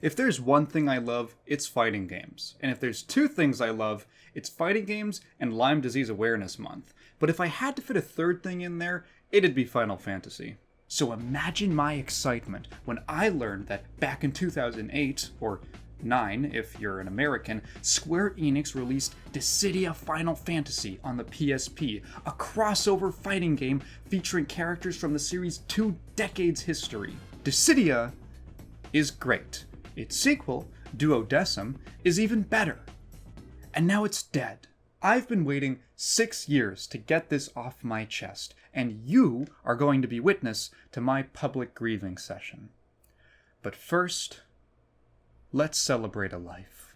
If there's one thing I love, it's fighting games. And if there's two things I love, it's fighting games and Lyme Disease Awareness Month. But if I had to fit a third thing in there, it'd be Final Fantasy. So imagine my excitement when I learned that back in 2008, or 9 if you're an American, Square Enix released Dissidia Final Fantasy on the PSP, a crossover fighting game featuring characters from the series' 2 decades history. Dissidia is great. Its sequel, Duodecim, is even better. And now it's dead. I've been waiting 6 years to get this off my chest, and you are going to be witness to my public grieving session. But first, let's celebrate a life.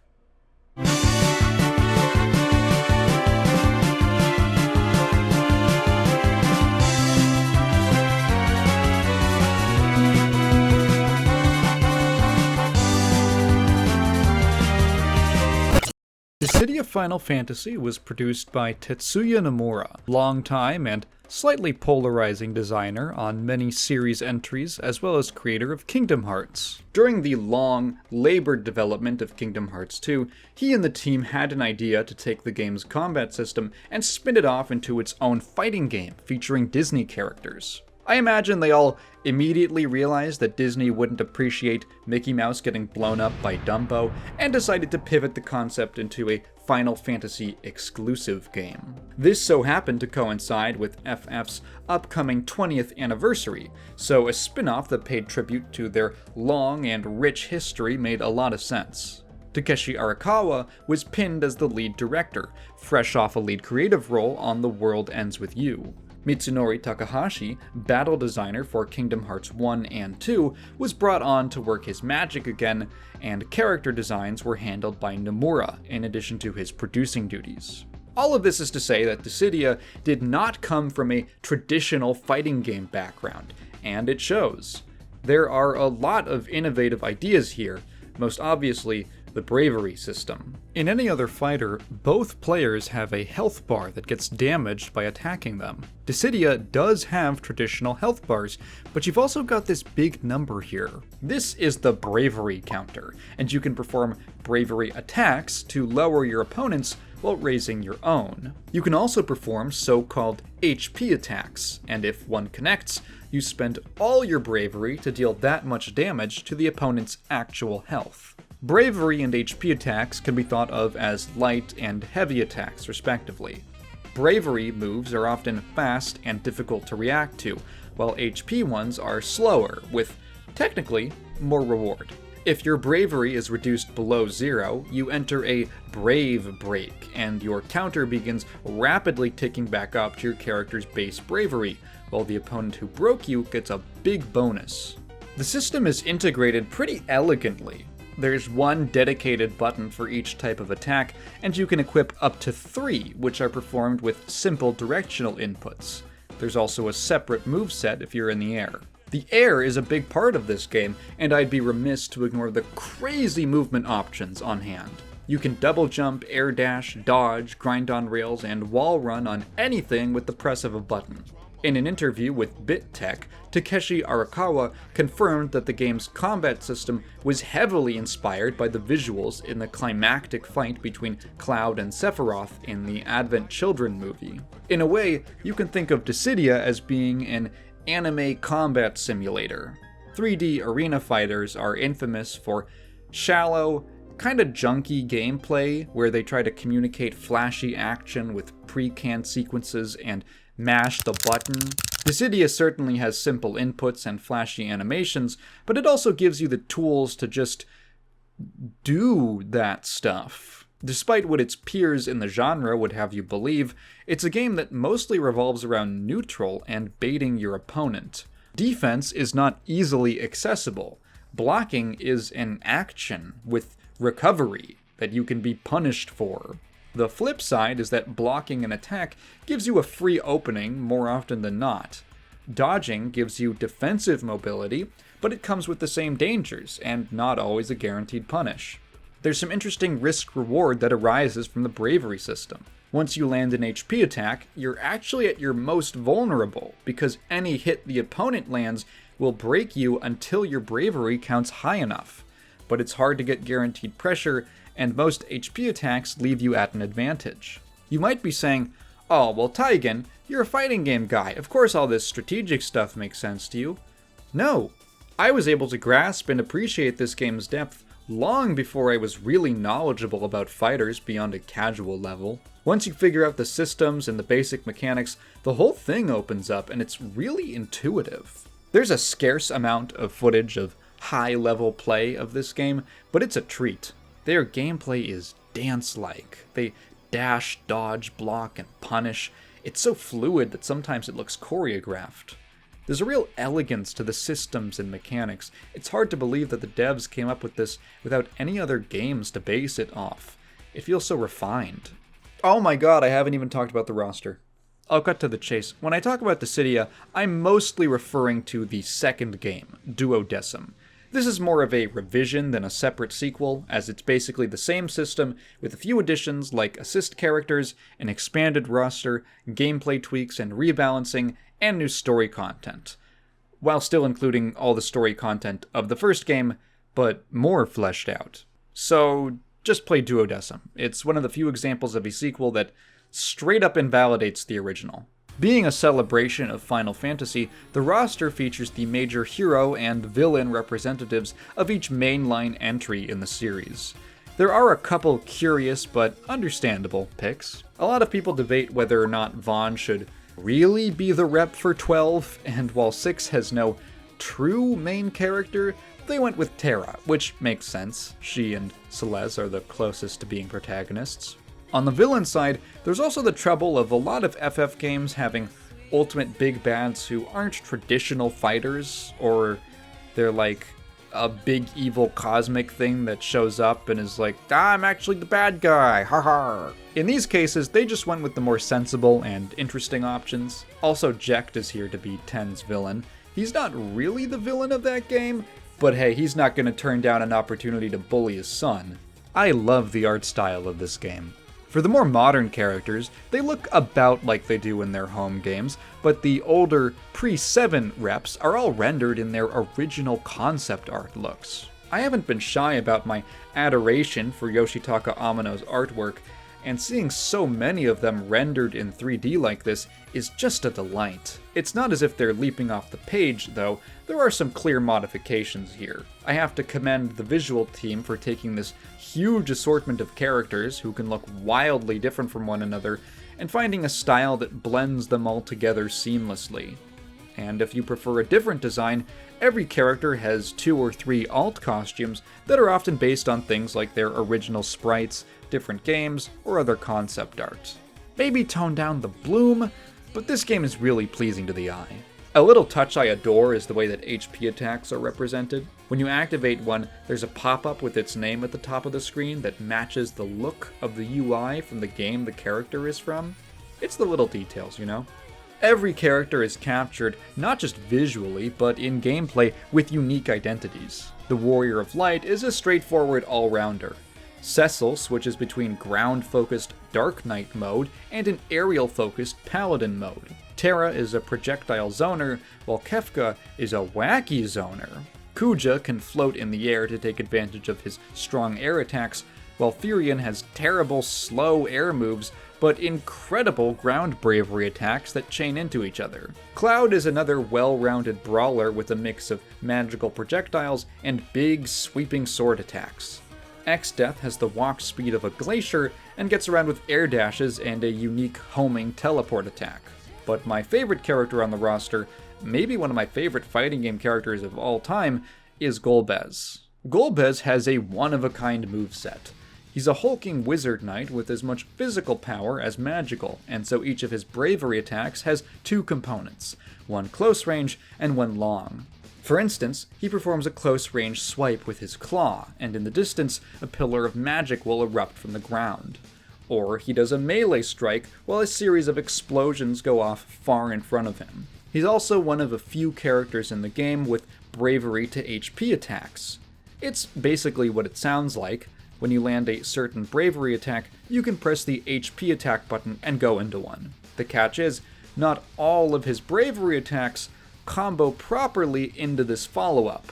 Dissidia Final Fantasy was produced by Tetsuya Nomura, longtime and slightly polarizing designer on many series entries, as well as creator of Kingdom Hearts. During the long, labored development of Kingdom Hearts 2, he and the team had an idea to take the game's combat system and spin it off into its own fighting game featuring Disney characters. I imagine they all immediately realized that Disney wouldn't appreciate Mickey Mouse getting blown up by Dumbo, and decided to pivot the concept into a Final Fantasy exclusive game. This so happened to coincide with FF's upcoming 20th anniversary, so a spin-off that paid tribute to their long and rich history made a lot of sense. Takeshi Arakawa was pinned as the lead director, fresh off a lead creative role on The World Ends With You. Mitsunori Takahashi, battle designer for Kingdom Hearts 1 and 2, was brought on to work his magic again, and character designs were handled by Nomura, in addition to his producing duties. All of this is to say that Dissidia did not come from a traditional fighting game background, and it shows. There are a lot of innovative ideas here, most obviously the bravery system. In any other fighter, both players have a health bar that gets damaged by attacking them. Dissidia does have traditional health bars, but you've also got this big number here. This is the bravery counter, and you can perform bravery attacks to lower your opponents while raising your own. You can also perform so-called HP attacks, and if one connects, you spend all your bravery to deal that much damage to the opponent's actual health. Bravery and HP attacks can be thought of as light and heavy attacks, respectively. Bravery moves are often fast and difficult to react to, while HP ones are slower, with, technically, more reward. If your bravery is reduced below 0, you enter a brave break, and your counter begins rapidly ticking back up to your character's base bravery, while the opponent who broke you gets a big bonus. The system is integrated pretty elegantly. There's one dedicated button for each type of attack, and you can equip up to 3, which are performed with simple directional inputs. There's also a separate moveset if you're in the air. The air is a big part of this game, and I'd be remiss to ignore the crazy movement options on hand. You can double jump, air dash, dodge, grind on rails, and wall run on anything with the press of a button. In an interview with BitTech, Takeshi Arakawa confirmed that the game's combat system was heavily inspired by the visuals in the climactic fight between Cloud and Sephiroth in the Advent Children movie. In a way, you can think of Dissidia as being an anime combat simulator. 3D arena fighters are infamous for shallow, kinda junky gameplay where they try to communicate flashy action with pre-canned sequences and mash the button. Dissidia certainly has simple inputs and flashy animations, but it also gives you the tools to just do that stuff. Despite what its peers in the genre would have you believe, it's a game that mostly revolves around neutral and baiting your opponent. Defense is not easily accessible. Blocking is an action with recovery that you can be punished for. The flip side is that blocking an attack gives you a free opening more often than not. Dodging gives you defensive mobility, but it comes with the same dangers, and not always a guaranteed punish. There's some interesting risk-reward that arises from the bravery system. Once you land an HP attack, you're actually at your most vulnerable, because any hit the opponent lands will break you until your bravery counts high enough. but it's hard to get guaranteed pressure, and most HP attacks leave you at an advantage. You might be saying, oh, well Taigen, you're a fighting game guy, of course all this strategic stuff makes sense to you. No, I was able to grasp and appreciate this game's depth long before I was really knowledgeable about fighters beyond a casual level. Once you figure out the systems and the basic mechanics, the whole thing opens up and it's really intuitive. There's a scarce amount of footage of high-level play of this game, but it's a treat. Their gameplay is dance-like. They dash, dodge, block, and punish. It's so fluid that sometimes it looks choreographed. There's a real elegance to the systems and mechanics. It's hard to believe that the devs came up with this without any other games to base it off. It feels so refined. Oh my god, I haven't even talked about the roster. I'll cut to the chase. When I talk about Dissidia, I'm mostly referring to the second game, Duodecim. This is more of a revision than a separate sequel, as it's basically the same system with a few additions like assist characters, an expanded roster, gameplay tweaks and rebalancing, and new story content, while still including all the story content of the first game, but more fleshed out. So just play Duodecim. It's one of the few examples of a sequel that straight up invalidates the original. Being a celebration of Final Fantasy, the roster features the major hero and villain representatives of each mainline entry in the series. There are a couple curious but understandable picks. A lot of people debate whether or not Vaughn should really be the rep for 12, and while 6 has no true main character, they went with Terra, which makes sense. She and Celeste are the closest to being protagonists. On the villain side, there's also the trouble of a lot of FF games having ultimate big bads who aren't traditional fighters, or they're like a big evil cosmic thing that shows up and is like, I'm actually the bad guy, haha. In these cases, they just went with the more sensible and interesting options. Also, Jecht is here to be Ten's villain. He's not really the villain of that game, but hey, he's not going to turn down an opportunity to bully his son. I love the art style of this game. For the more modern characters, they look about like they do in their home games, but the older pre-7 reps are all rendered in their original concept art looks. I haven't been shy about my adoration for Yoshitaka Amano's artwork, and seeing so many of them rendered in 3D like this is just a delight. It's not as if they're leaping off the page, though. There are some clear modifications here. I have to commend the visual team for taking this huge assortment of characters who can look wildly different from one another and finding a style that blends them all together seamlessly. And if you prefer a different design, every character has 2 or 3 alt costumes that are often based on things like their original sprites, different games, or other concept art. Maybe tone down the bloom, but this game is really pleasing to the eye. A little touch I adore is the way that HP attacks are represented. When you activate one, there's a pop-up with its name at the top of the screen that matches the look of the UI from the game the character is from. It's the little details, you know? Every character is captured not just visually, but in gameplay with unique identities. The Warrior of Light is a straightforward all-rounder. Cecil switches between ground-focused Dark Knight mode and an aerial-focused Paladin mode. Terra is a projectile zoner, while Kefka is a wacky zoner. Kuja can float in the air to take advantage of his strong air attacks, while Furion has terrible slow air moves, but incredible ground bravery attacks that chain into each other. Cloud is another well-rounded brawler with a mix of magical projectiles and big sweeping sword attacks. X-Death has the walk speed of a glacier and gets around with air dashes and a unique homing teleport attack. But my favorite character on the roster, maybe one of my favorite fighting game characters of all time, is Golbez. Golbez has a one-of-a-kind moveset. He's a hulking wizard knight with as much physical power as magical, and so each of his bravery attacks has 2 components, one close range and one long. For instance, he performs a close range swipe with his claw, and in the distance, a pillar of magic will erupt from the ground. Or he does a melee strike while a series of explosions go off far in front of him. He's also one of a few characters in the game with bravery to HP attacks. It's basically what it sounds like. When you land a certain bravery attack, you can press the HP attack button and go into one. The catch is, not all of his bravery attacks combo properly into this follow-up.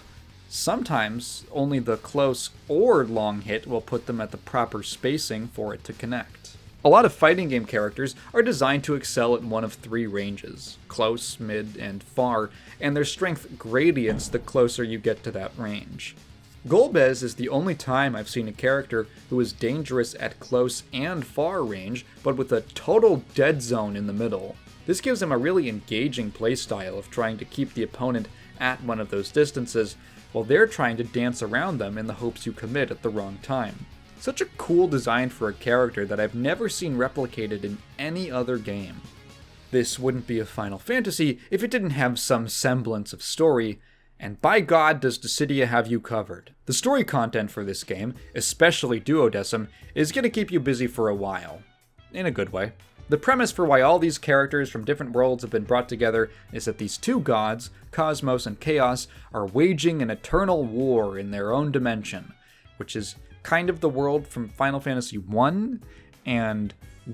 Sometimes only the close or long hit will put them at the proper spacing for it to connect. A lot of fighting game characters are designed to excel at one of three ranges: close, mid, and far, and their strength gradients the closer you get to that range. Golbez is the only time I've seen a character who is dangerous at close and far range, but with a total dead zone in the middle. This gives him a really engaging playstyle of trying to keep the opponent at one of those distances, while they're trying to dance around them in the hopes you commit at the wrong time. Such a cool design for a character that I've never seen replicated in any other game. This wouldn't be a Final Fantasy if it didn't have some semblance of story, and by God does Dissidia have you covered. The story content for this game, especially Duodecim, is going to keep you busy for a while. In a good way. The premise for why all these characters from different worlds have been brought together is that these two gods, Cosmos and Chaos, are waging an eternal war in their own dimension, which is kind of the world from Final Fantasy I, and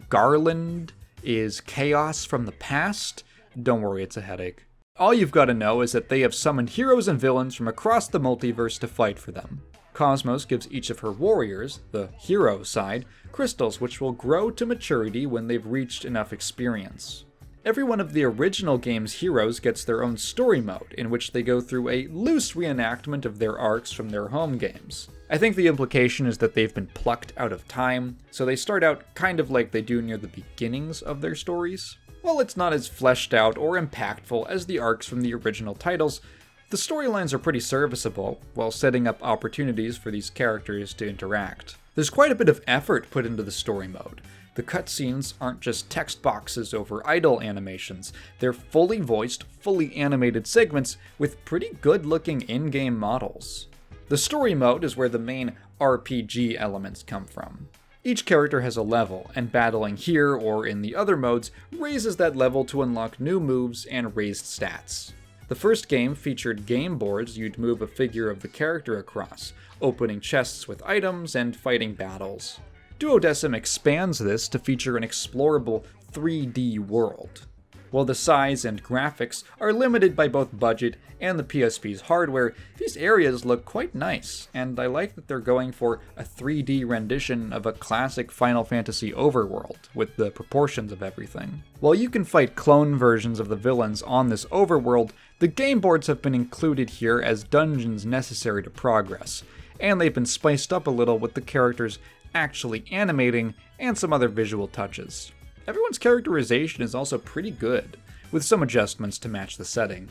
Garland is Chaos from the past. Don't worry, it's a headache. All you've got to know is that they have summoned heroes and villains from across the multiverse to fight for them. Cosmos gives each of her warriors, the hero side, crystals which will grow to maturity when they've reached enough experience. Every one of the original game's heroes gets their own story mode, in which they go through a loose reenactment of their arcs from their home games. I think the implication is that they've been plucked out of time, so they start out kind of like they do near the beginnings of their stories. While it's not as fleshed out or impactful as the arcs from the original titles, the storylines are pretty serviceable, while setting up opportunities for these characters to interact. There's quite a bit of effort put into the story mode. The cutscenes aren't just text boxes over idle animations, they're fully voiced, fully animated segments with pretty good looking in-game models. The story mode is where the main RPG elements come from. Each character has a level, and battling here or in the other modes raises that level to unlock new moves and raised stats. The first game featured game boards you'd move a figure of the character across, opening chests with items and fighting battles. Duodecim expands this to feature an explorable 3D world. While the size and graphics are limited by both budget and the PSP's hardware, these areas look quite nice, and I like that they're going for a 3D rendition of a classic Final Fantasy overworld, with the proportions of everything. While you can fight clone versions of the villains on this overworld, the game boards have been included here as dungeons necessary to progress, and they've been spiced up a little with the characters actually animating and some other visual touches. Everyone's characterization is also pretty good, with some adjustments to match the setting.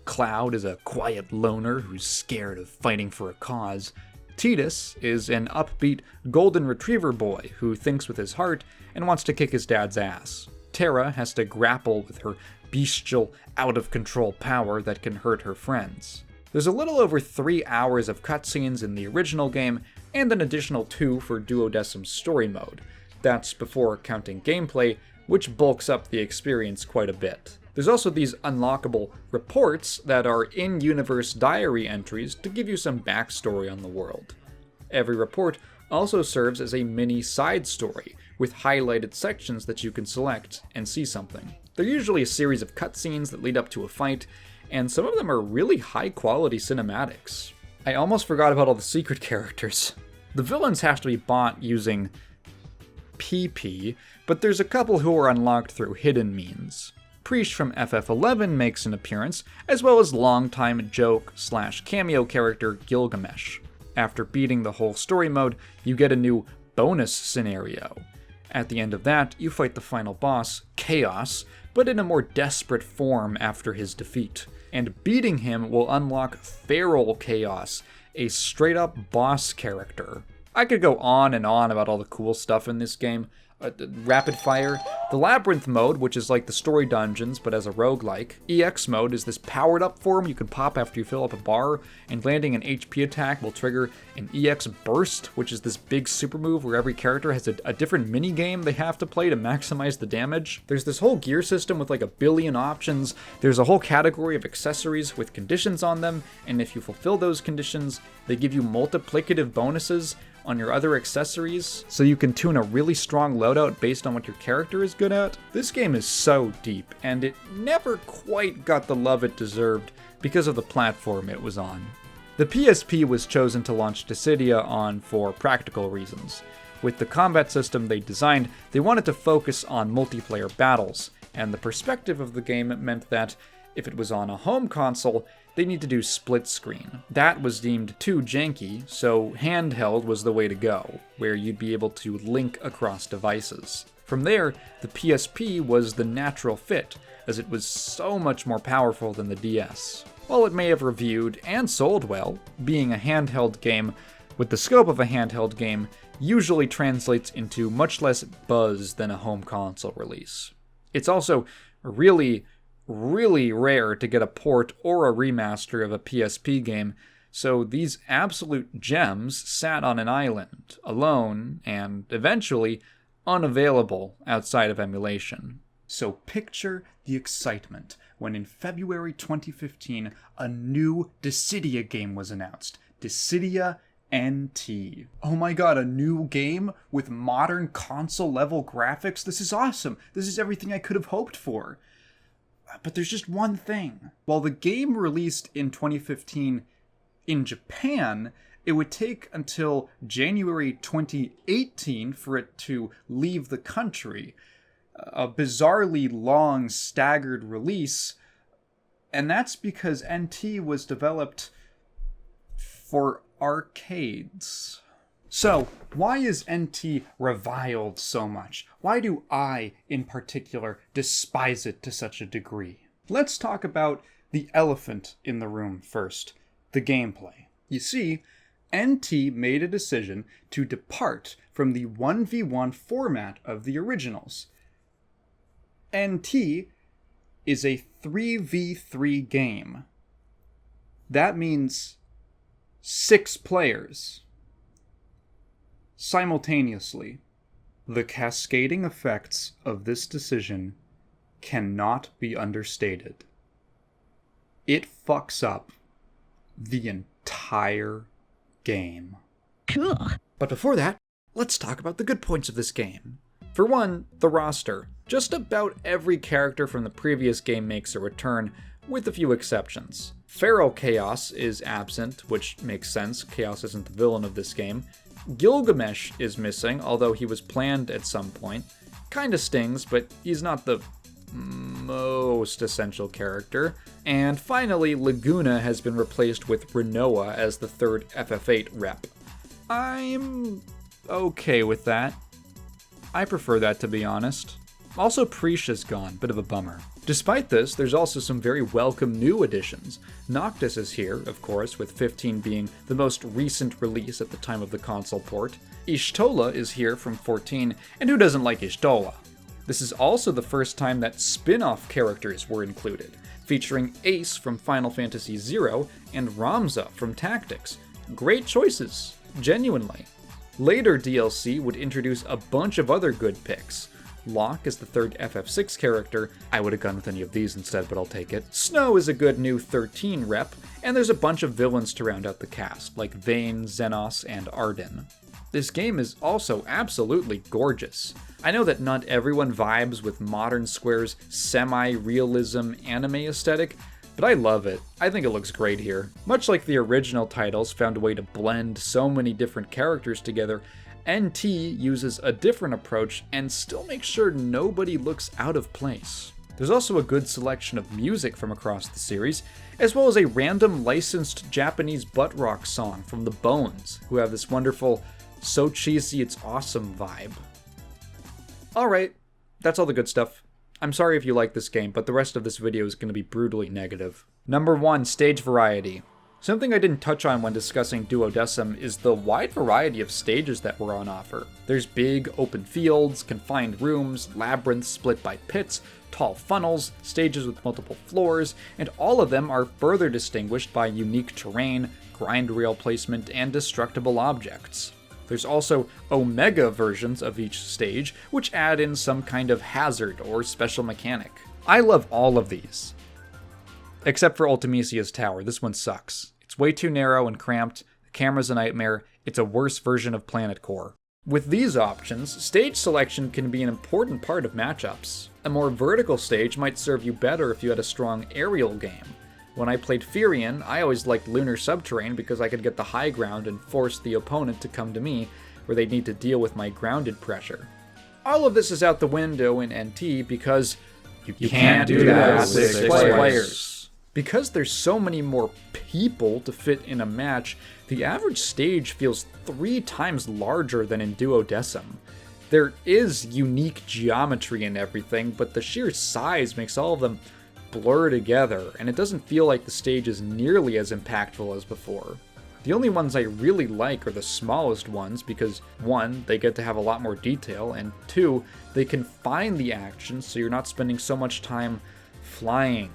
Cloud is a quiet loner who's scared of fighting for a cause. Tidus is an upbeat golden retriever boy who thinks with his heart and wants to kick his dad's ass. Terra has to grapple with her bestial, out-of-control power that can hurt her friends. There's a little over 3 hours of cutscenes in the original game, and an additional 2 for Duodecim's story mode. That's before counting gameplay, which bulks up the experience quite a bit. There's also these unlockable reports that are in-universe diary entries to give you some backstory on the world. Every report also serves as a mini side story, with highlighted sections that you can select and see something. They're usually a series of cutscenes that lead up to a fight, and some of them are really high-quality cinematics. I almost forgot about all the secret characters. The villains have to be bought using PP, but there's a couple who are unlocked through hidden means. Priest from FF11 makes an appearance, as well as longtime joke/cameo character Gilgamesh. After beating the whole story mode, you get a new bonus scenario. At the end of that, you fight the final boss, Chaos, but in a more desperate form after his defeat. And beating him will unlock Feral Chaos, a straight-up boss character. I could go on and on about all the cool stuff in this game. Rapid fire, the Labyrinth mode, which is like the story dungeons but as a roguelike. EX mode is this powered up form you can pop after you fill up a bar, and landing an HP attack will trigger an EX burst, which is this big super move where every character has a different mini game they have to play to maximize the damage. There's this whole gear system with like a billion options. There's a whole category of accessories with conditions on them, and if you fulfill those conditions, they give you multiplicative bonuses on your other accessories, so you can tune a really strong loadout based on what your character is good at. This game is so deep, and it never quite got the love it deserved because of the platform it was on. The PSP was chosen to launch Dissidia on for practical reasons. With the combat system they designed, they wanted to focus on multiplayer battles, and the perspective of the game meant that if it was on a home console, they need to do split screen. That was deemed too janky, so handheld was the way to go, where you'd be able to link across devices. From there, the PSP was the natural fit, as it was so much more powerful than the DS. While it may have reviewed and sold well, being a handheld game with the scope of a handheld game usually translates into much less buzz than a home console release. It's also really rare to get a port or a remaster of a PSP game, so these absolute gems sat on an island, alone, and eventually unavailable outside of emulation. So picture the excitement when in February 2015, a new Dissidia game was announced. Dissidia NT. Oh my god, a new game with modern console-level graphics? This is awesome! This is everything I could have hoped for. But there's just one thing. While the game released in 2015 in Japan, it would take until January 2018 for it to leave the country. A bizarrely long, staggered release, and that's because NT was developed for arcades. So, why is NT reviled so much? Why do I, in particular, despise it to such a degree? Let's talk about the elephant in the room first, the gameplay. You see, NT made a decision to depart from the 1v1 format of the originals. NT is a 3v3 game. That means 6 players simultaneously. The cascading effects of this decision cannot be understated. It fucks up the entire game. Cool. But before that, let's talk about the good points of this game. For one, the roster. Just about every character from the previous game makes a return, with a few exceptions. Feral Chaos is absent, which makes sense. Chaos isn't the villain of this game. Gilgamesh is missing, although he was planned at some point. Kinda stings, but he's not the most essential character. And finally, Laguna has been replaced with Renoa as the third FF8 rep. I'm okay with that. I prefer that, to be honest. Also, Prisha's gone, bit of a bummer. Despite this, there's also some very welcome new additions. Noctis is here, of course, with 15 being the most recent release at the time of the console port. Y'shtola is here from 14, and who doesn't like Y'shtola? This is also the first time that spin-off characters were included, featuring Ace from Final Fantasy Zero and Ramza from Tactics. Great choices, genuinely. Later DLC would introduce a bunch of other good picks. Locke is the third FF6 character. I would have gone with any of these instead, but I'll take it. Snow is a good new 13 rep, and there's a bunch of villains to round out the cast, like Vayne, Xenos, and Arden. This game is also absolutely gorgeous. I know that not everyone vibes with Modern Square's semi-realism anime aesthetic, but I love it. I think it looks great here. Much like the original titles found a way to blend so many different characters together, NT uses a different approach and still makes sure nobody looks out of place. There's also a good selection of music from across the series, as well as a random licensed Japanese butt rock song from the Bones, who have this wonderful, so cheesy it's awesome vibe. Alright, that's all the good stuff. I'm sorry if you like this game, but the rest of this video is going to be brutally negative. Number 1, stage variety. Something I didn't touch on when discussing Duodecim is the wide variety of stages that were on offer. There's big, open fields, confined rooms, labyrinths split by pits, tall funnels, stages with multiple floors, and all of them are further distinguished by unique terrain, grind rail placement, and destructible objects. There's also Omega versions of each stage, which add in some kind of hazard or special mechanic. I love all of these. Except for Ultimisia's Tower, this one sucks. It's way too narrow and cramped, the camera's a nightmare, it's a worse version of Planet Core. With these options, stage selection can be an important part of matchups. A more vertical stage might serve you better if you had a strong aerial game. When I played Firion, I always liked Lunar Subterrane because I could get the high ground and force the opponent to come to me, where they'd need to deal with my grounded pressure. All of this is out the window in NT because you can't do that with 6 players. Because there's so many more people to fit in a match, the average stage feels 3 times larger than in Duodecim. There is unique geometry and everything, but the sheer size makes all of them blur together, and it doesn't feel like the stage is nearly as impactful as before. The only ones I really like are the smallest ones because 1, they get to have a lot more detail, and 2, they confine the action so you're not spending so much time flying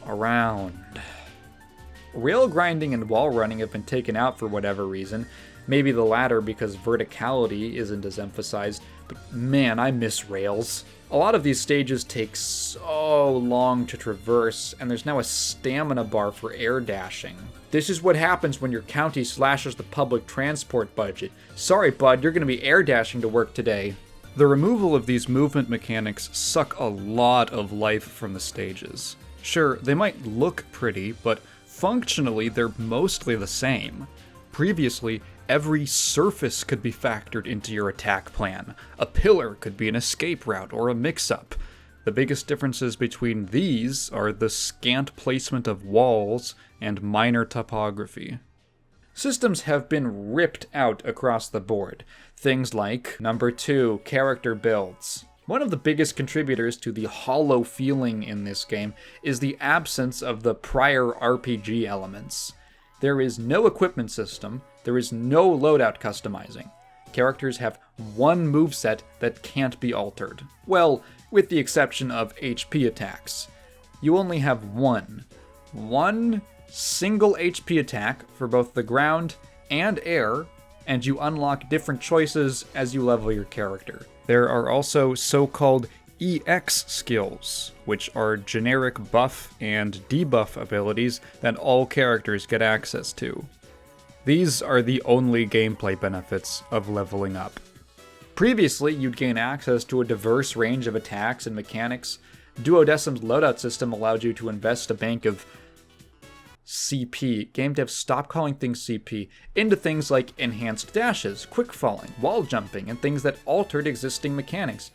around. Rail grinding and wall running have been taken out for whatever reason, maybe the latter because verticality isn't as emphasized, but man, I miss rails. A lot of these stages take so long to traverse, and there's now a stamina bar for air dashing. This is what happens when your county slashes the public transport budget. Sorry, bud, you're gonna be air dashing to work today. The removal of these movement mechanics suck a lot of life from the stages. Sure, they might look pretty, but functionally they're mostly the same. Previously, every surface could be factored into your attack plan. A pillar could be an escape route or a mix-up. The biggest differences between these are the scant placement of walls and minor topography. Systems have been ripped out across the board. Things like, number 2, character builds. One of the biggest contributors to the hollow feeling in this game is the absence of the prior RPG elements. There is no equipment system, there is no loadout customizing. Characters have one moveset that can't be altered. Well, with the exception of HP attacks. You only have one single HP attack for both the ground and air, and you unlock different choices as you level your character. There are also so-called EX skills, which are generic buff and debuff abilities that all characters get access to. These are the only gameplay benefits of leveling up. Previously, you'd gain access to a diverse range of attacks and mechanics. Duodecim's loadout system allowed you to invest a bank of CP, game devs stop calling things CP, into things like enhanced dashes, quick falling, wall jumping, and things that altered existing mechanics.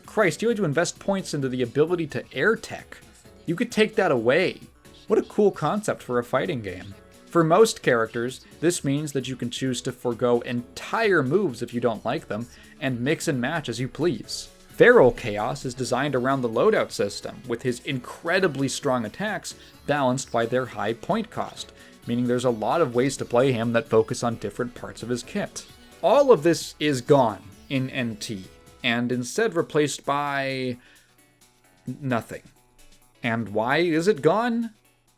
Christ, you had to invest points into the ability to air tech. You could take that away. What a cool concept for a fighting game. For most characters, this means that you can choose to forego entire moves if you don't like them, and mix and match as you please. Feral Chaos is designed around the loadout system, with his incredibly strong attacks balanced by their high point cost, meaning there's a lot of ways to play him that focus on different parts of his kit. All of this is gone in NT, and instead replaced by nothing. And why is it gone?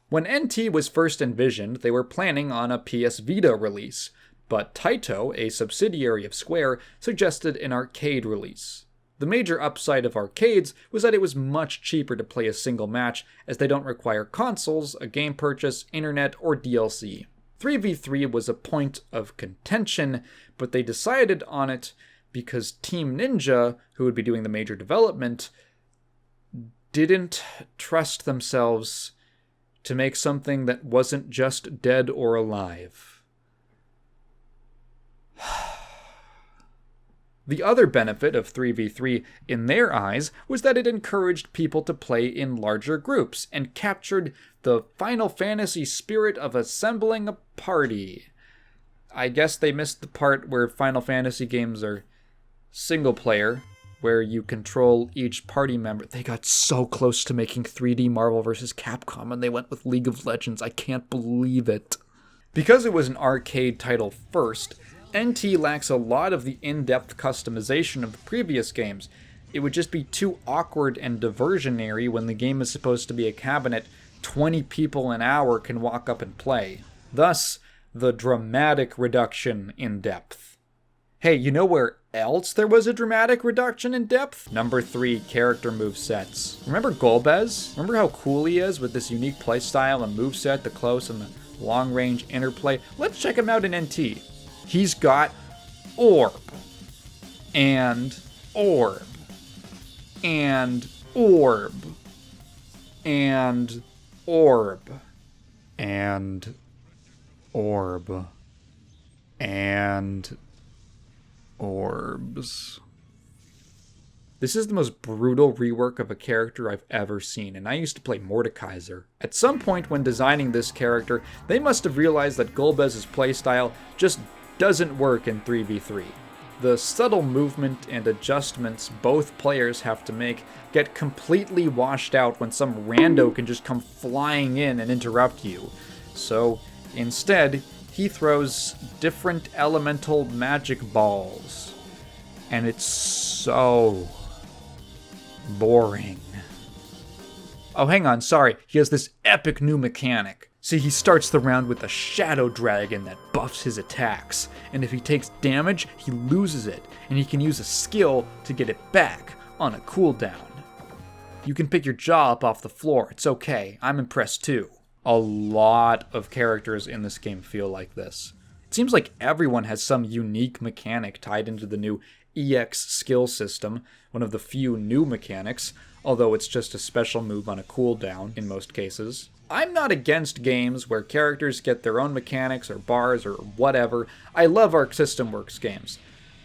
When NT was first envisioned, they were planning on a PS Vita release, but Taito, a subsidiary of Square, suggested an arcade release. The major upside of arcades was that it was much cheaper to play a single match, as they don't require consoles, a game purchase, internet, or DLC. 3v3 was a point of contention, but they decided on it because Team Ninja, who would be doing the major development, didn't trust themselves to make something that wasn't just dead or alive. The other benefit of 3v3 in their eyes was that it encouraged people to play in larger groups and captured the Final Fantasy spirit of assembling a party. I guess they missed the part where Final Fantasy games are single player, where you control each party member. They got so close to making 3D Marvel vs. Capcom, and they went with League of Legends. I can't believe it. Because it was an arcade title first, NT lacks a lot of the in-depth customization of the previous games. It would just be too awkward and diversionary when the game is supposed to be a cabinet 20 people an hour can walk up and play. Thus, the dramatic reduction in depth. Hey, you know where else there was a dramatic reduction in depth? Number 3, character movesets. Remember Golbez? Remember how cool he is with this unique playstyle and moveset, the close and the long-range interplay? Let's check him out in NT. He's got Orb, and Orb, and Orb, and orb. And orb. And orbs. This is the most brutal rework of a character I've ever seen, and I used to play Mordekaiser. At some point when designing this character, they must have realized that Golbez's playstyle just doesn't work in 3v3. The subtle movement and adjustments both players have to make get completely washed out when some rando can just come flying in and interrupt you. So, instead, he throws different elemental magic balls. And it's so boring. Oh, hang on, sorry. He has this epic new mechanic. See, he starts the round with a shadow dragon that buffs his attacks, and if he takes damage, he loses it, and he can use a skill to get it back on a cooldown. You can pick your jaw up off the floor, it's okay, I'm impressed too. A lot of characters in this game feel like this. It seems like everyone has some unique mechanic tied into the new EX skill system, one of the few new mechanics, although it's just a special move on a cooldown in most cases. I'm not against games where characters get their own mechanics or bars or whatever. I love Arc System Works games.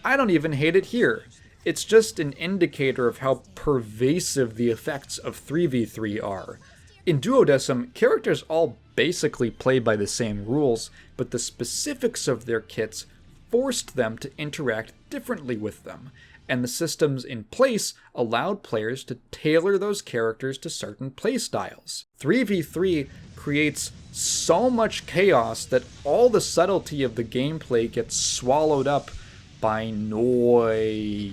I don't even hate it here. It's just an indicator of how pervasive the effects of 3v3 are. In Duodecim, characters all basically play by the same rules, but the specifics of their kits forced them to interact differently with them, and the systems in place allowed players to tailor those characters to certain playstyles. 3v3 creates so much chaos that all the subtlety of the gameplay gets swallowed up by noise.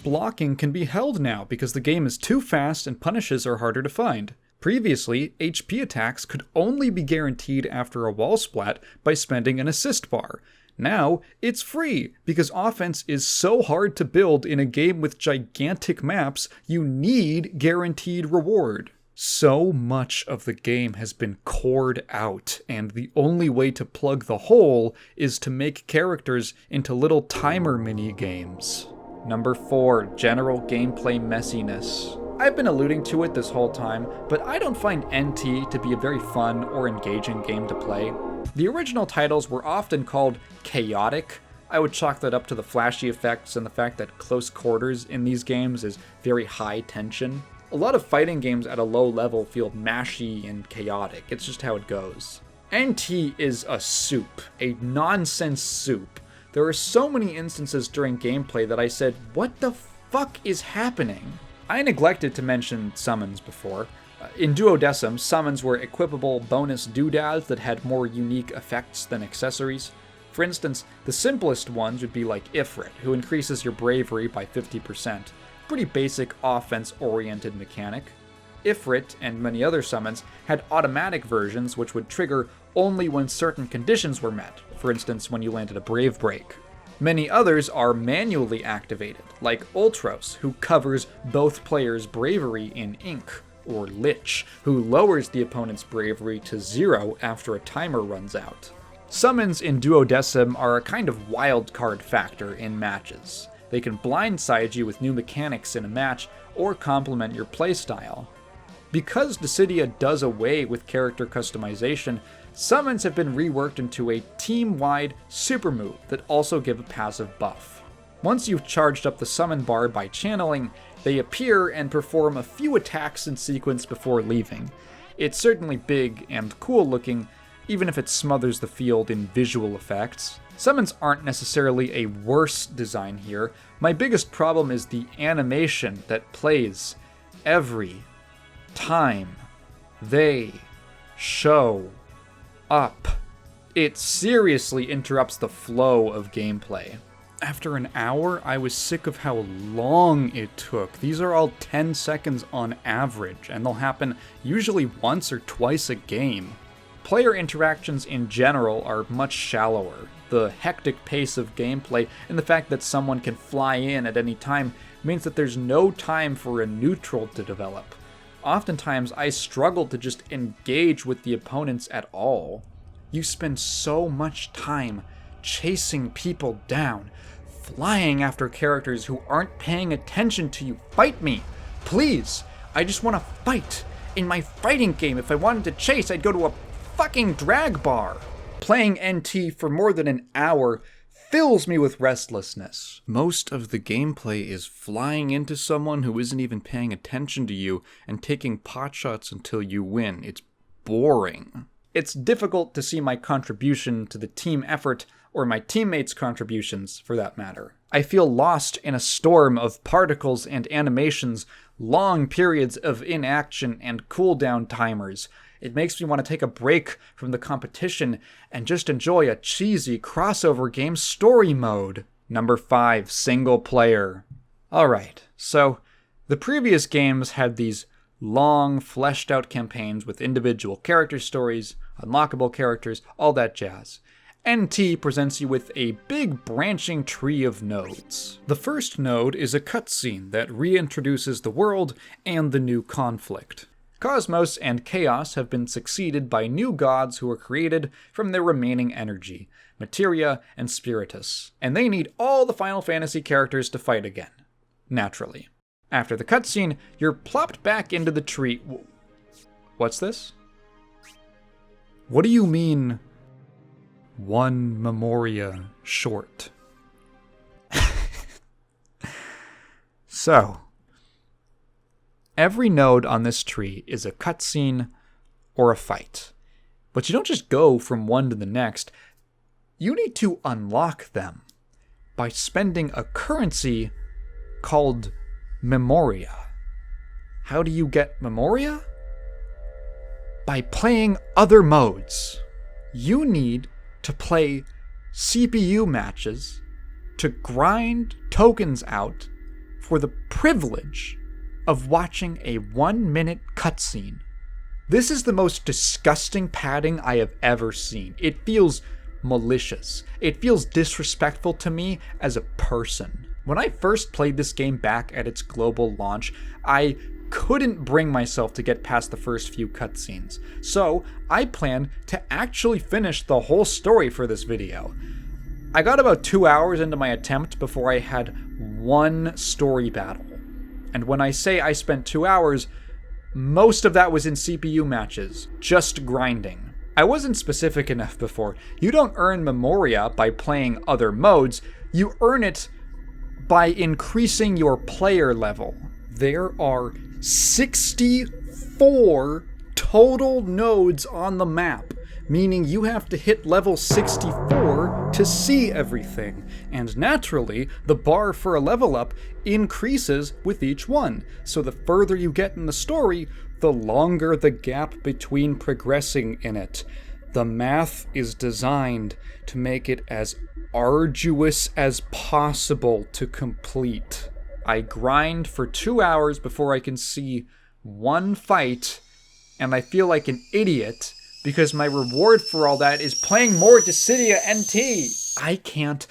Blocking can be held now because the game is too fast and punishes are harder to find. Previously, HP attacks could only be guaranteed after a wall splat by spending an assist bar. Now, it's free, because offense is so hard to build in a game with gigantic maps, you need guaranteed reward. So much of the game has been cored out, and the only way to plug the hole is to make characters into little timer mini-games. Number 4, general gameplay messiness. I've been alluding to it this whole time, but I don't find NT to be a very fun or engaging game to play. The original titles were often called chaotic. I would chalk that up to the flashy effects and the fact that close quarters in these games is very high tension. A lot of fighting games at a low level feel mashy and chaotic. It's just how it goes. NT is a soup, a nonsense soup. There are so many instances during gameplay that I said, what the fuck is happening? I neglected to mention summons before. In Duodecim, summons were equipable bonus doodads that had more unique effects than accessories. For instance, the simplest ones would be like Ifrit, who increases your bravery by 50%. Pretty basic offense-oriented mechanic. Ifrit and many other summons had automatic versions which would trigger only when certain conditions were met, for instance when you landed a Brave Break. Many others are manually activated, like Ultros, who covers both players' bravery in ink, or Lich, who lowers the opponent's bravery to 0 after a timer runs out. Summons in Duodecim are a kind of wildcard factor in matches. They can blindside you with new mechanics in a match, or complement your playstyle. Because Dissidia does away with character customization, summons have been reworked into a team-wide super move that also give a passive buff. Once you've charged up the summon bar by channeling, they appear and perform a few attacks in sequence before leaving. It's certainly big and cool looking, even if it smothers the field in visual effects. Summons aren't necessarily a worse design here. My biggest problem is the animation that plays every time they show up. It seriously interrupts the flow of gameplay. After an hour, I was sick of how long it took. These are all 10 seconds on average, and they'll happen usually once or twice a game. Player interactions in general are much shallower. The hectic pace of gameplay and the fact that someone can fly in at any time means that there's no time for a neutral to develop. Oftentimes, I struggle to just engage with the opponents at all. You spend so much time chasing people down, flying after characters who aren't paying attention to you. Fight me! Please! I just want to fight! In my fighting game, if I wanted to chase, I'd go to a fucking drag bar. Playing NT for more than an hour fills me with restlessness. Most of the gameplay is flying into someone who isn't even paying attention to you and taking pot shots until you win. It's boring. It's difficult to see my contribution to the team effort, or my teammates' contributions for that matter. I feel lost in a storm of particles and animations, long periods of inaction and cooldown timers. It makes me want to take a break from the competition and just enjoy a cheesy crossover game story mode. Number 5, single player. Alright, so the previous games had these long, fleshed out campaigns with individual character stories, unlockable characters, all that jazz. NT presents you with a big branching tree of nodes. The first node is a cutscene that reintroduces the world and the new conflict. Cosmos and Chaos have been succeeded by new gods who were created from their remaining energy, Materia and Spiritus, and they need all the Final Fantasy characters to fight again. Naturally. After the cutscene, you're plopped back into the tree. What's this? What do you mean, one Memoria short? So, every node on this tree is a cutscene or a fight. But you don't just go from one to the next. You need to unlock them by spending a currency called Memoria. How do you get Memoria? By playing other modes. You need to play CPU matches to grind tokens out for the privilege of watching a 1-minute cutscene. This is the most disgusting padding I have ever seen. It feels malicious. It feels disrespectful to me as a person. When I first played this game back at its global launch, I couldn't bring myself to get past the first few cutscenes. So I planned to actually finish the whole story for this video. I got about 2 hours into my attempt before I had one story battle. And when I say I spent 2 hours, most of that was in CPU matches, just grinding. I wasn't specific enough before. You don't earn Memoria by playing other modes, you earn it by increasing your player level. There are 64 total nodes on the map, meaning you have to hit level 64 to see everything. And naturally, the bar for a level up increases with each one. So the further you get in the story, the longer the gap between progressing in it. The math is designed to make it as arduous as possible to complete. I grind for 2 hours before I can see one fight, and I feel like an idiot because my reward for all that is playing more Dissidia NT. I can't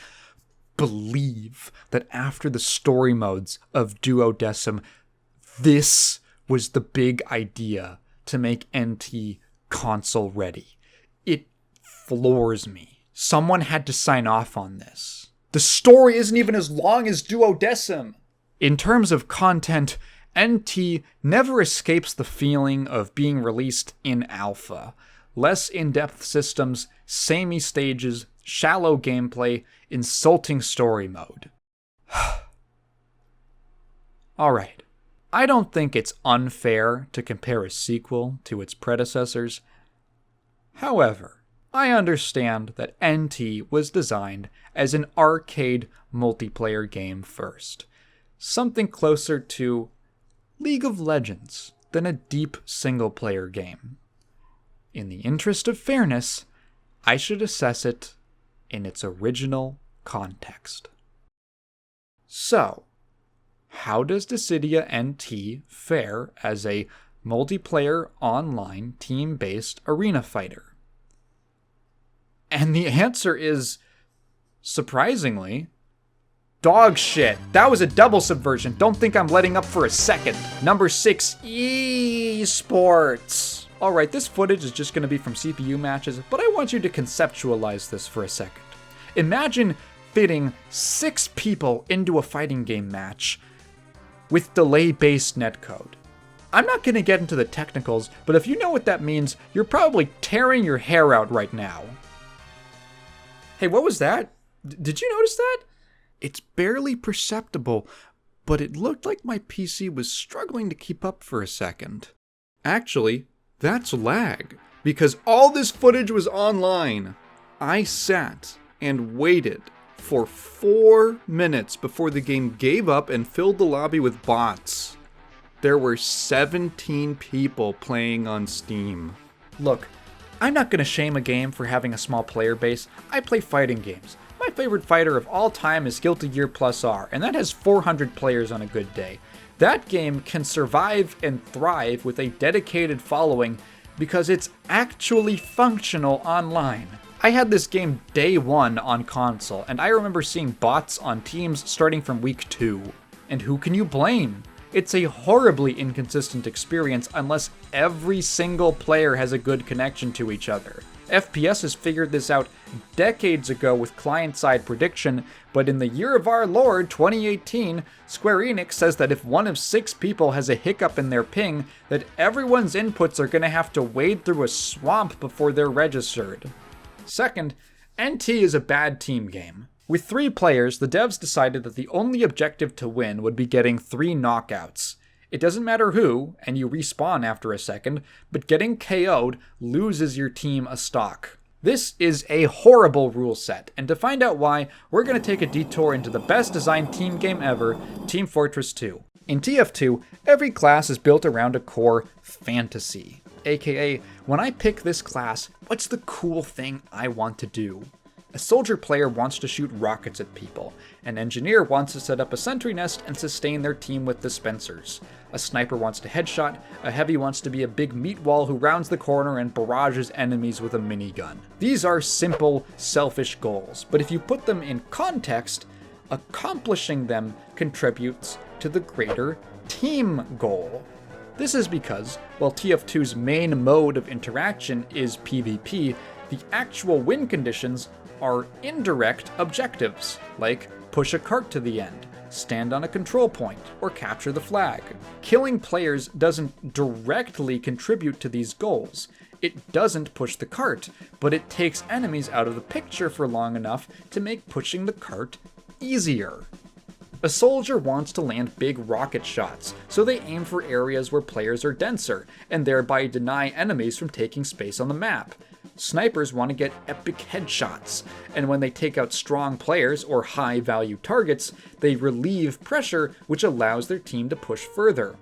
believe that after the story modes of Duodecim, this was the big idea to make NT console ready. It floors me. Someone had to sign off on this. The story isn't even as long as Duodecim. In terms of content, NT never escapes the feeling of being released in alpha. Less in-depth systems, samey stages, shallow gameplay, insulting story mode. Alright, I don't think it's unfair to compare a sequel to its predecessors. However, I understand that NT was designed as an arcade multiplayer game first. Something closer to League of Legends than a deep single-player game. In the interest of fairness, I should assess it in its original context. So, how does Dissidia NT fare as a multiplayer online team-based arena fighter? And the answer is, surprisingly, dog shit. That was a double subversion. Don't think I'm letting up for a second. Number 6, esports. Alright, this footage is just going to be from CPU matches, but I want you to conceptualize this for a second. Imagine fitting 6 people into a fighting game match with delay-based netcode. I'm not going to get into the technicals, but if you know what that means, you're probably tearing your hair out right now. Hey, what was that? Did you notice that? It's barely perceptible, but it looked like my PC was struggling to keep up for a second. Actually, that's lag, because all this footage was online. I sat and waited for 4 minutes before the game gave up and filled the lobby with bots. There were 17 people playing on Steam. Look, I'm not going to shame a game for having a small player base. I play fighting games. My favorite fighter of all time is Guilty Gear Plus R, and that has 400 players on a good day. That game can survive and thrive with a dedicated following because it's actually functional online. I had this game day 1 on console, and I remember seeing bots on teams starting from week 2. And who can you blame? It's a horribly inconsistent experience unless every single player has a good connection to each other. FPS has figured this out decades ago with client-side prediction, but in the year of our Lord, 2018, Square Enix says that if one of 6 people has a hiccup in their ping, that everyone's inputs are going to have to wade through a swamp before they're registered. Second, NT is a bad team game. With 3 players, the devs decided that the only objective to win would be getting 3 knockouts. It doesn't matter who, and you respawn after a second, but getting KO'd loses your team a stock. This is a horrible rule set, and to find out why, we're going to take a detour into the best designed team game ever, Team Fortress 2. In TF2, every class is built around a core fantasy, aka, when I pick this class, what's the cool thing I want to do? A soldier player wants to shoot rockets at people. An engineer wants to set up a sentry nest and sustain their team with dispensers. A sniper wants to headshot. A heavy wants to be a big meat wall who rounds the corner and barrages enemies with a minigun. These are simple, selfish goals, but if you put them in context, accomplishing them contributes to the greater team goal. This is because, while TF2's main mode of interaction is PvP, the actual win conditions are indirect objectives, like push a cart to the end, stand on a control point, or capture the flag. Killing players doesn't directly contribute to these goals. It doesn't push the cart, but it takes enemies out of the picture for long enough to make pushing the cart easier. A soldier wants to land big rocket shots, so they aim for areas where players are denser, and thereby deny enemies from taking space on the map. Snipers want to get epic headshots, and when they take out strong players or high-value targets, they relieve pressure, which allows their team to push further.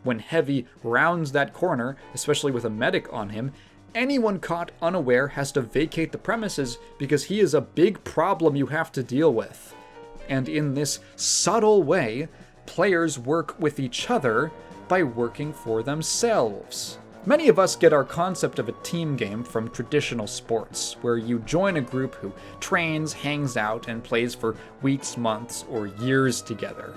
When Heavy rounds that corner, especially with a medic on him, anyone caught unaware has to vacate the premises because he is a big problem you have to deal with. And in this subtle way, players work with each other by working for themselves. Many of us get our concept of a team game from traditional sports, where you join a group who trains, hangs out, and plays for weeks, months, or years together.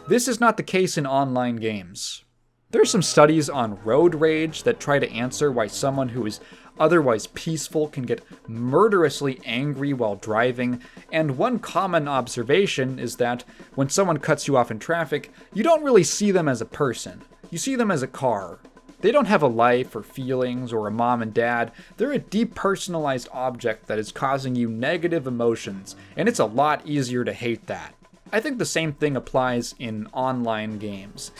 This is not the case in online games. There are some studies on road rage that try to answer why someone who is otherwise peaceful can get murderously angry while driving, and one common observation is that when someone cuts you off in traffic, you don't really see them as a person. You see them as a car. They don't have a life or feelings or a mom and dad. They're a depersonalized object that is causing you negative emotions, and it's a lot easier to hate that. I think the same thing applies in online games.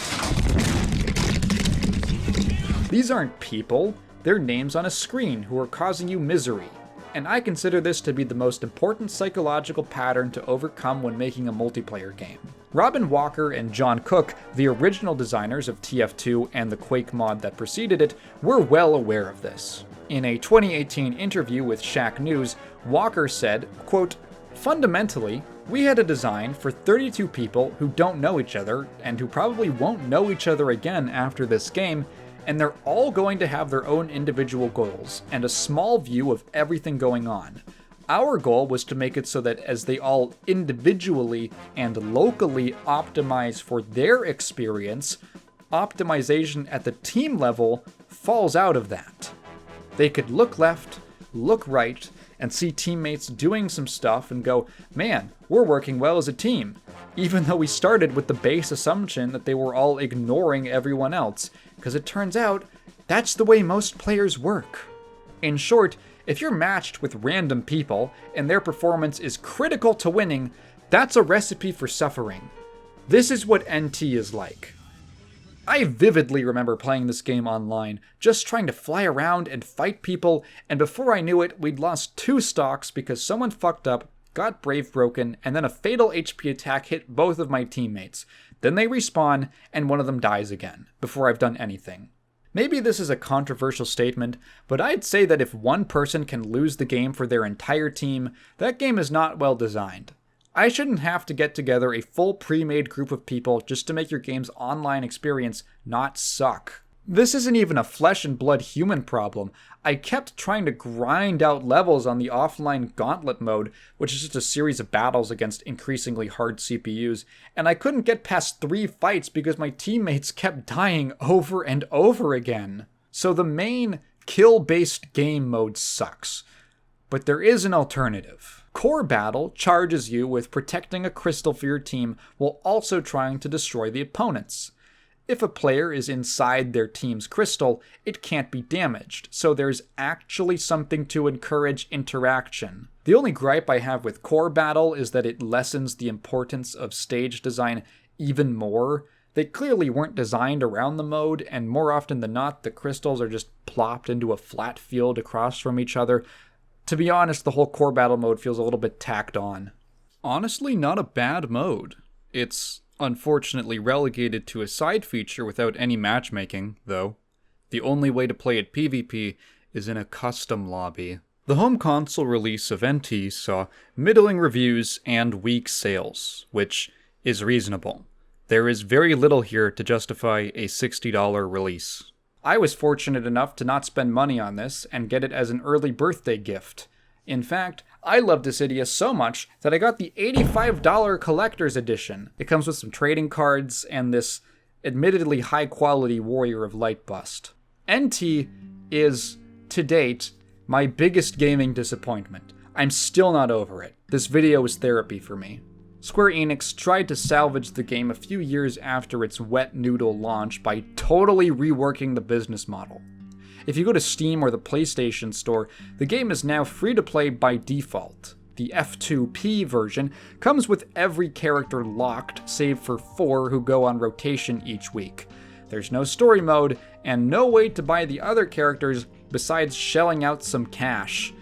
These aren't people, they're names on a screen who are causing you misery, and I consider this to be the most important psychological pattern to overcome when making a multiplayer game. Robin Walker and John Cook, the original designers of TF2 and the Quake mod that preceded it, were well aware of this. In a 2018 interview with Shack News, Walker said, quote, "Fundamentally, we had a design for 32 people who don't know each other and who probably won't know each other again after this game, and they're all going to have their own individual goals and a small view of everything going on. Our goal was to make it so that as they all individually and locally optimize for their experience, optimization at the team level falls out of that. They could look left, look right, and see teammates doing some stuff and go, man, we're working well as a team, even though we started with the base assumption that they were all ignoring everyone else, because it turns out that's the way most players work. In short, if you're matched with random people and their performance is critical to winning, that's a recipe for suffering. This is what NT is like. I vividly remember playing this game online, just trying to fly around and fight people, and before I knew it, we'd lost 2 stocks because someone fucked up, got Brave broken, and then a fatal HP attack hit both of my teammates. Then they respawn, and one of them dies again, before I've done anything. Maybe this is a controversial statement, but I'd say that if one person can lose the game for their entire team, that game is not well designed. I shouldn't have to get together a full pre-made group of people just to make your game's online experience not suck. This isn't even a flesh and blood human problem. I kept trying to grind out levels on the offline gauntlet mode, which is just a series of battles against increasingly hard CPUs, and I couldn't get past 3 fights because my teammates kept dying over and over again. So the main kill-based game mode sucks. But there is an alternative. Core Battle charges you with protecting a crystal for your team while also trying to destroy the opponents. If a player is inside their team's crystal, it can't be damaged, so there's actually something to encourage interaction. The only gripe I have with Core Battle is that it lessens the importance of stage design even more. They clearly weren't designed around the mode, and more often than not, the crystals are just plopped into a flat field across from each other. To be honest, the whole Core Battle mode feels a little bit tacked on. Honestly, not a bad mode. It's unfortunately relegated to a side feature without any matchmaking, though. The only way to play it PvP is in a custom lobby. The home console release of NT saw middling reviews and weak sales, which is reasonable. There is very little here to justify a $60 release. I was fortunate enough to not spend money on this and get it as an early birthday gift. In fact, I love Dissidia so much that I got the $85 collector's edition. It comes with some trading cards and this admittedly high-quality Warrior of Light bust. NT is, to date, my biggest gaming disappointment. I'm still not over it. This video is therapy for me. Square Enix tried to salvage the game a few years after its wet noodle launch by totally reworking the business model. If you go to Steam or the PlayStation Store, the game is now free to play by default. The F2P version comes with every character locked, save for 4 who go on rotation each week. There's no story mode, and no way to buy the other characters besides shelling out some cash.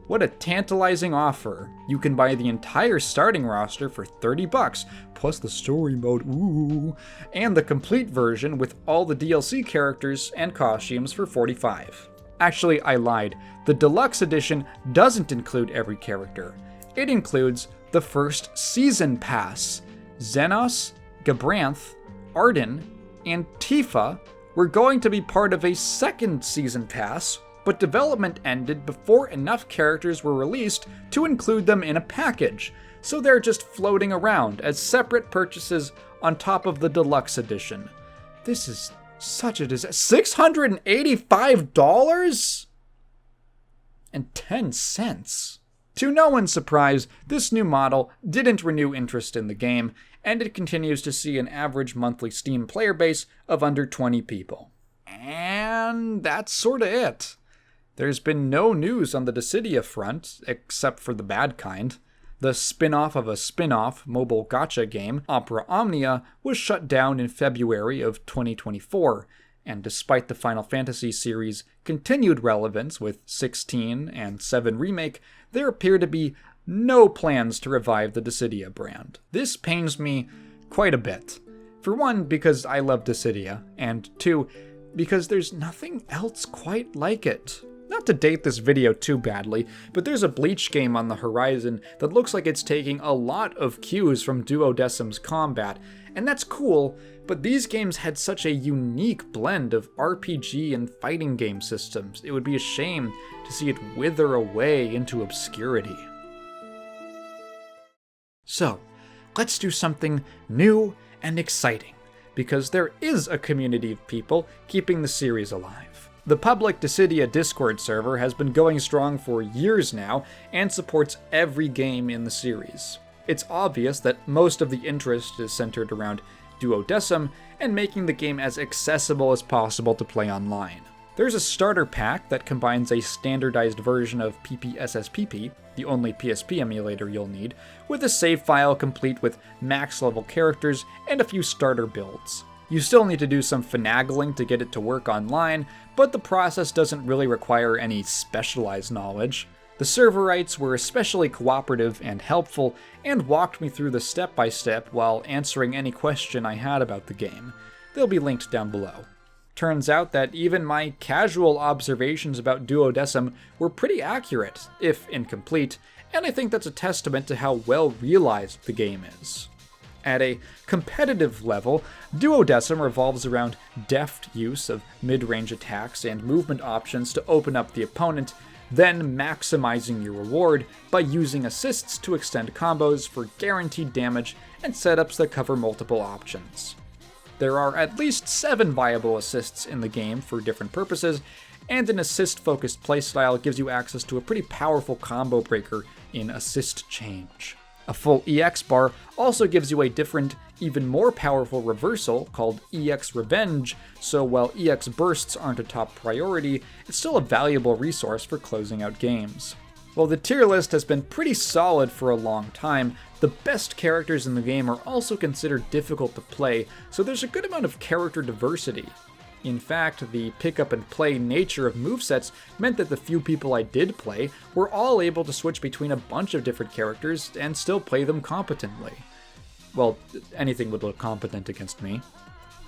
What a tantalizing offer. You can buy the entire starting roster for $30, plus the story mode, ooh, and the complete version with all the DLC characters and costumes for $45. Actually, I lied. The deluxe edition doesn't include every character. It includes the first season pass. Xenos, Gabranth, Arden, and Tifa were going to be part of a second season pass, but development ended before enough characters were released to include them in a package, so they're just floating around as separate purchases on top of the deluxe edition. This is such a disaster. $685.10. To no one's surprise, this new model didn't renew interest in the game, and it continues to see an average monthly Steam player base of under 20 people. And that's sorta it. There's been no news on the Dissidia front, except for the bad kind. The spin-off of a spin-off mobile gacha game, Opera Omnia, was shut down in February of 2024, and despite the Final Fantasy series' continued relevance with 16 and 7 Remake, there appear to be no plans to revive the Dissidia brand. This pains me quite a bit. For one, because I love Dissidia, and 2, because there's nothing else quite like it. Not to date this video too badly, but there's a Bleach game on the horizon that looks like it's taking a lot of cues from Duodecim's combat, and that's cool, but these games had such a unique blend of RPG and fighting game systems, it would be a shame to see it wither away into obscurity. So, let's do something new and exciting, because there is a community of people keeping the series alive. The public Dissidia Discord server has been going strong for years now and supports every game in the series. It's obvious that most of the interest is centered around Duodecim and making the game as accessible as possible to play online. There's a starter pack that combines a standardized version of PPSSPP, the only PSP emulator you'll need, with a save file complete with max level characters and a few starter builds. You still need to do some finagling to get it to work online, but the process doesn't really require any specialized knowledge. The serverites were especially cooperative and helpful, and walked me through the step-by-step while answering any question I had about the game. They'll be linked down below. Turns out that even my casual observations about Duodecim were pretty accurate, if incomplete, and I think that's a testament to how well realized the game is. At a competitive level, Duodecim revolves around deft use of mid-range attacks and movement options to open up the opponent, then maximizing your reward by using assists to extend combos for guaranteed damage and setups that cover multiple options. There are at least 7 viable assists in the game for different purposes, and an assist-focused playstyle gives you access to a pretty powerful combo breaker in Assist Change. A full EX bar also gives you a different, even more powerful reversal called EX Revenge, so while EX bursts aren't a top priority, it's still a valuable resource for closing out games. While the tier list has been pretty solid for a long time, the best characters in the game are also considered difficult to play, so there's a good amount of character diversity. In fact, the pick-up-and-play nature of movesets meant that the few people I did play were all able to switch between a bunch of different characters and still play them competently. Well, anything would look competent against me.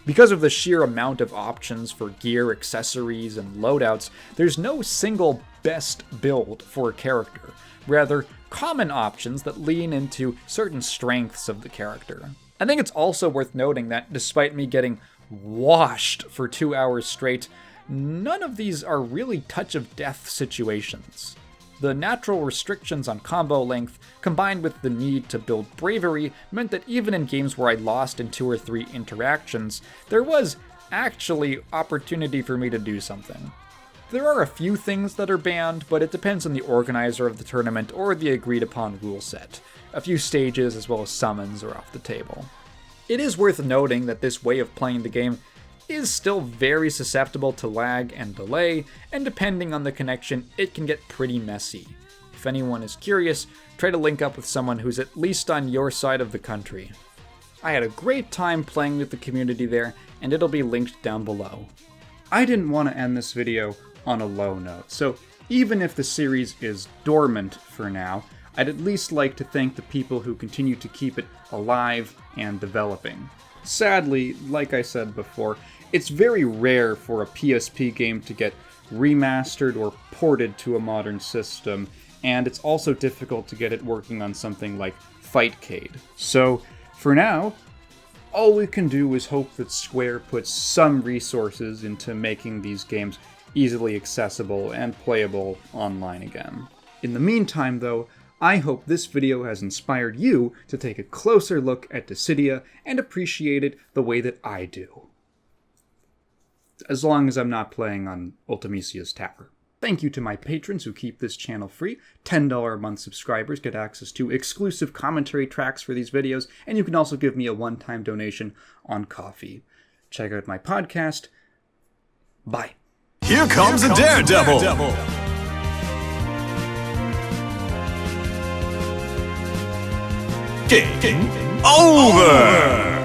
Because of the sheer amount of options for gear, accessories, and loadouts, there's no single best build for a character, rather common options that lean into certain strengths of the character. I think it's also worth noting that despite me getting washed for 2 hours straight, none of these are really touch-of-death situations. The natural restrictions on combo length, combined with the need to build bravery, meant that even in games where I lost in 2 or 3 interactions, there was actually opportunity for me to do something. There are a few things that are banned, but it depends on the organizer of the tournament or the agreed-upon rule set. A few stages as well as summons are off the table. It is worth noting that this way of playing the game is still very susceptible to lag and delay, and depending on the connection, it can get pretty messy. If anyone is curious, try to link up with someone who's at least on your side of the country. I had a great time playing with the community there, and it'll be linked down below. I didn't want to end this video on a low note, so even if the series is dormant for now, I'd at least like to thank the people who continue to keep it alive and developing. Sadly, like I said before, it's very rare for a PSP game to get remastered or ported to a modern system, and it's also difficult to get it working on something like Fightcade. So, for now, all we can do is hope that Square puts some resources into making these games easily accessible and playable online again. In the meantime, though, I hope this video has inspired you to take a closer look at Dissidia and appreciate it the way that I do. As long as I'm not playing on Ultimisia's Tower. Thank you to my patrons who keep this channel free. $10 a month subscribers get access to exclusive commentary tracks for these videos, and you can also give me a one-time donation on Ko-fi. Check out my podcast. Bye. Here comes a daredevil. Game over!